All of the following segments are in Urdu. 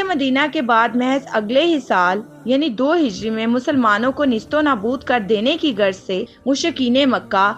مدینہ کے بعد محض اگلے ہی سال یعنی 2 ہجری میں مسلمانوں کو نیست و نابود کر دینے کی غرض سے مشرکین مکہ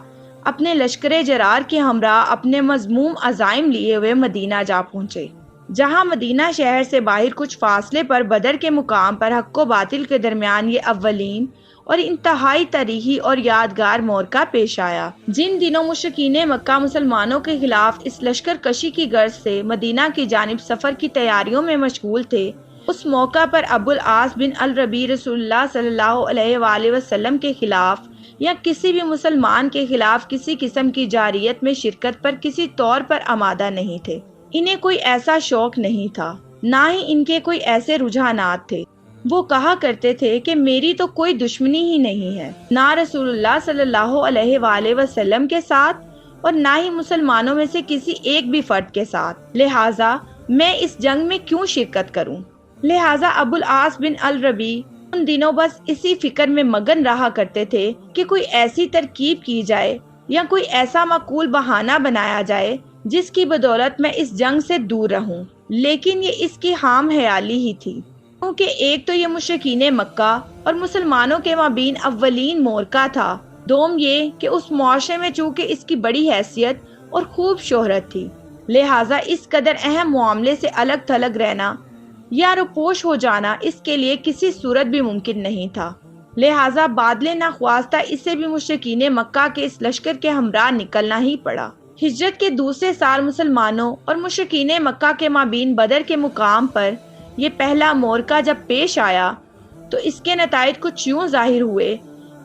اپنے لشکر جرار کے ہمراہ اپنے مذموم عزائم لیے ہوئے مدینہ جا پہنچے، جہاں مدینہ شہر سے باہر کچھ فاصلے پر بدر کے مقام پر حق و باطل کے درمیان یہ اولین اور انتہائی تاریخی اور یادگار موقع پیش آیا۔ جن دنوں مشرکین مکہ مسلمانوں کے خلاف اس لشکر کشی کی غرض سے مدینہ کی جانب سفر کی تیاریوں میں مشغول تھے، اس موقع پر ابو العاص بن الربیع رسول اللہ صلی اللہ علیہ وآلہ وسلم کے خلاف یا کسی بھی مسلمان کے خلاف کسی قسم کی جارحیت میں شرکت پر کسی طور پر آمادہ نہیں تھے۔ انہیں کوئی ایسا شوق نہیں تھا، نہ ہی ان کے کوئی ایسے رجحانات تھے۔ وہ کہا کرتے تھے کہ میری تو کوئی دشمنی ہی نہیں ہے، نہ رسول اللہ صلی اللہ علیہ وآلہ وسلم کے ساتھ اور نہ ہی مسلمانوں میں سے کسی ایک بھی فرد کے ساتھ، لہٰذا میں اس جنگ میں کیوں شرکت کروں؟ لہٰذا ابو العاص بن الربیع ان دنوں بس اسی فکر میں مگن رہا کرتے تھے کہ کوئی ایسی ترکیب کی جائے یا کوئی ایسا معقول بہانہ بنایا جائے جس کی بدولت میں اس جنگ سے دور رہوں۔ لیکن یہ اس کی خام خیالی ہی تھی، کیونکہ ایک تو یہ مشرکین مکہ اور مسلمانوں کے مابین اولین موقع تھا، دوم یہ کہ اس معاشرے میں چونکہ اس کی بڑی حیثیت اور خوب شہرت تھی، لہٰذا اس قدر اہم معاملے سے الگ تھلگ رہنا یا روپوش ہو جانا اس کے لیے کسی صورت بھی ممکن نہیں تھا۔ لہٰذا بادل ناخواستہ اسے بھی مشرکین مکہ کے اس لشکر کے ہمراہ نکلنا ہی پڑا۔ ہجرت کے دوسرے سال مسلمانوں اور مشرکین مکہ کے مابین بدر کے مقام پر یہ پہلا موقع جب پیش آیا تو اس کے نتائج کچھ یوں ظاہر ہوئے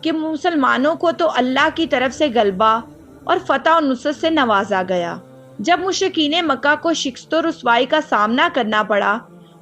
کہ مسلمانوں کو تو اللہ کی طرف سے غلبہ اور فتح و نصرت سے نوازا گیا۔ جب مشرکین مکہ کو شکست و رسوائی کا سامنا کرنا پڑا،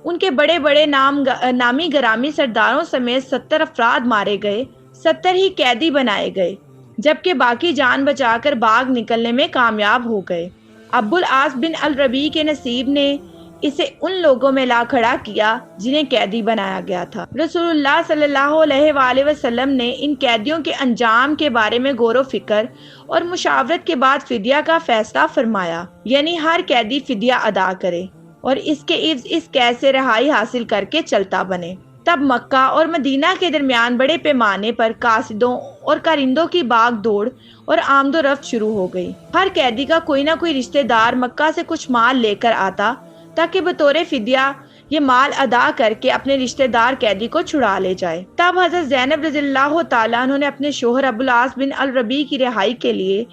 ان کے بڑے بڑے نامی گرامی سرداروں سمیت 70 افراد مارے گئے، 70 ہی قیدی بنائے گئے، جبکہ باقی جان بچا کر باغ نکلنے میں کامیاب ہو گئے۔ ابو العاص بن الربیع کے نصیب نے اسے ان لوگوں میں لا کھڑا کیا جنہیں قیدی بنایا گیا تھا۔ رسول اللہ صلی اللہ علیہ وآلہ وسلم نے ان قیدیوں کے انجام کے بارے میں غور و فکر اور مشاورت کے بعد فدیہ کا فیصلہ فرمایا، یعنی ہر قیدی فدیہ ادا کرے اور اس کے عوض اس قید سے رہائی حاصل کر کے چلتا بنے۔ تب مکہ اور مدینہ کے درمیان بڑے پیمانے پر قاصدوں اور کارندوں کی باغ دوڑ اور آمد و رفت شروع ہو گئی۔ ہر قیدی کا کوئی نہ کوئی رشتہ دار مکہ سے کچھ مال لے کر آتا تاکہ بطور فدیہ یہ مال ادا کر کے اپنے رشتہ دار قیدی کو چھڑا لے جائے۔ تب حضرت زینب رضی اللہ تعالیٰ عنہ نے اپنے شوہر ابو العاص بن الربیع کی رہائی کے لیے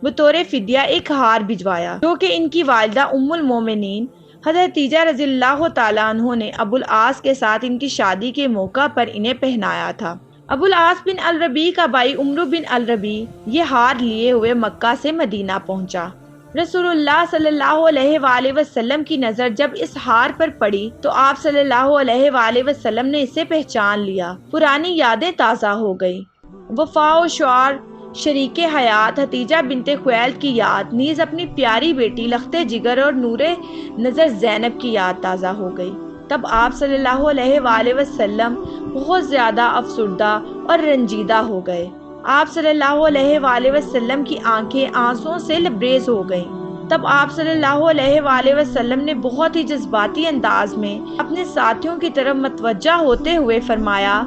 بطور فدیہ ایک ہار بھجوایا، جو کہ ان کی والدہ ام المومنین حضرت خدیجہ رضی اللہ تعالیٰ عنہ نے ابو العاص کے ساتھ ان کی شادی کے موقع پر انہیں پہنایا تھا۔ ابو العاص بن الربیع کا بھائی عمرو بن الربیع یہ ہار لیے ہوئے مکہ سے مدینہ پہنچا۔ رسول اللہ صلی اللہ علیہ وآلہ وسلم کی نظر جب اس ہار پر پڑی تو آپ صلی اللہ علیہ وآلہ وسلم نے اسے پہچان لیا، پرانی یادیں تازہ ہو گئی، وفا و شعار شریک حیات حتیجہ بنت خویلد کی یاد، نیز اپنی پیاری بیٹی لخت جگر اور نور نظر زینب کی یاد تازہ ہو گئی۔ تب آپ صلی اللہ علیہ وآلہ وسلم بہت زیادہ افسردہ اور رنجیدہ ہو گئے۔ آپ صلی اللہ علیہ وآلہ وسلم کی آنکھیں آنسوؤں سے لبریز ہو گئیں۔ تب آپ صلی اللہ علیہ وآلہ وسلم نے بہت ہی جذباتی انداز میں اپنے ساتھیوں کی طرف متوجہ ہوتے ہوئے فرمایا،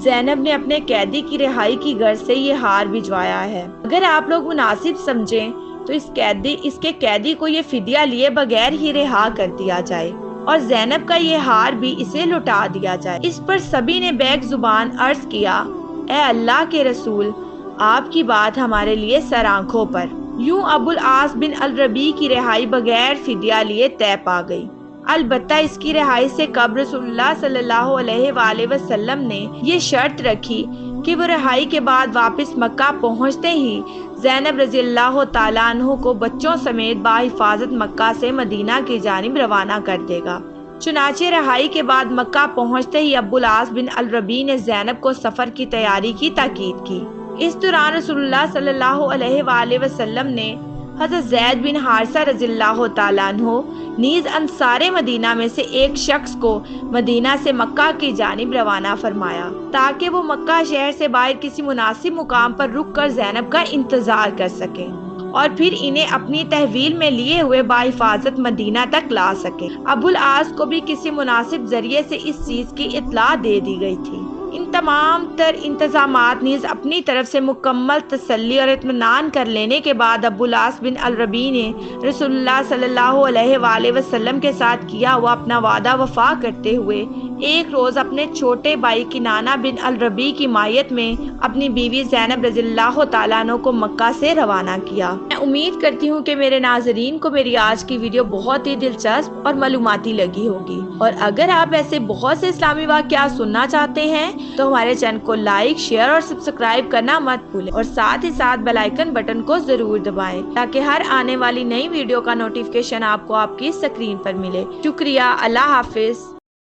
زینب نے اپنے قیدی کی رہائی کی غرض سے یہ ہار بھجوایا ہے، اگر آپ لوگ مناسب سمجھیں تو اس کے قیدی کو یہ فدیہ لیے بغیر ہی رہا کر دیا جائے اور زینب کا یہ ہار بھی اسے لوٹا دیا جائے۔ اس پر سبھی نے بیک زبان عرض کیا، اے اللہ کے رسول، آپ کی بات ہمارے لیے سر آنکھوں پر۔ یوں ابو العاص بن الربیع کی رہائی بغیر فدیہ لیے طے پا گئی۔ البتہ اس کی رہائی سے قبل رسول اللہ صلی اللہ علیہ وآلہ وسلم نے یہ شرط رکھی کہ وہ رہائی کے بعد واپس مکہ پہنچتے ہی زینب رضی اللہ تعالیٰ عنہ کو بچوں سمیت بحفاظت مکہ سے مدینہ کی جانب روانہ کر دے گا۔ چنانچہ رہائی کے بعد مکہ پہنچتے ہی ابو العاص بن الربیع نے زینب کو سفر کی تیاری کی تاکید کی۔ اس دوران رسول اللہ صلی اللہ علیہ وآلہ وسلم نے حضرت زید بن حارثہ رضی اللہ تعالیٰ عنہ نیز انصار مدینہ میں سے ایک شخص کو مدینہ سے مکہ کی جانب روانہ فرمایا تاکہ وہ مکہ شہر سے باہر کسی مناسب مقام پر رک کر زینب کا انتظار کر سکیں اور پھر انہیں اپنی تحویل میں لیے ہوئے باحفاظت مدینہ تک لا سکے۔ ابو العاص کو بھی کسی مناسب ذریعے سے اس چیز کی اطلاع دے دی گئی تھی۔ ان تمام تر انتظامات نیز اپنی طرف سے مکمل تسلی اور اطمینان کر لینے کے بعد ابو العاص بن الربیع نے رسول اللہ صلی اللہ علیہ وآلہ وسلم کے ساتھ کیا ہوا اپنا وعدہ وفا کرتے ہوئے ایک روز اپنے چھوٹے بھائی کنانہ بن الربیع کی مائیت میں اپنی بیوی زینب رضی اللہ تعالیٰ عنہ کو مکہ سے روانہ کیا۔ میں امید کرتی ہوں کہ میرے ناظرین کو میری آج کی ویڈیو بہت ہی دلچسپ اور معلوماتی لگی ہوگی، اور اگر آپ ایسے بہت سے اسلامی واقعات سننا چاہتے ہیں تو ہمارے چینل کو لائک، شیئر اور سبسکرائب کرنا مت بھولیں، اور ساتھ ہی ساتھ بیل آئیکن بٹن کو ضرور دبائیں تاکہ ہر آنے والی نئی ویڈیو کا نوٹیفیکیشن آپ کو آپ کی اسکرین پر ملے۔ شکریہ، اللہ حافظ۔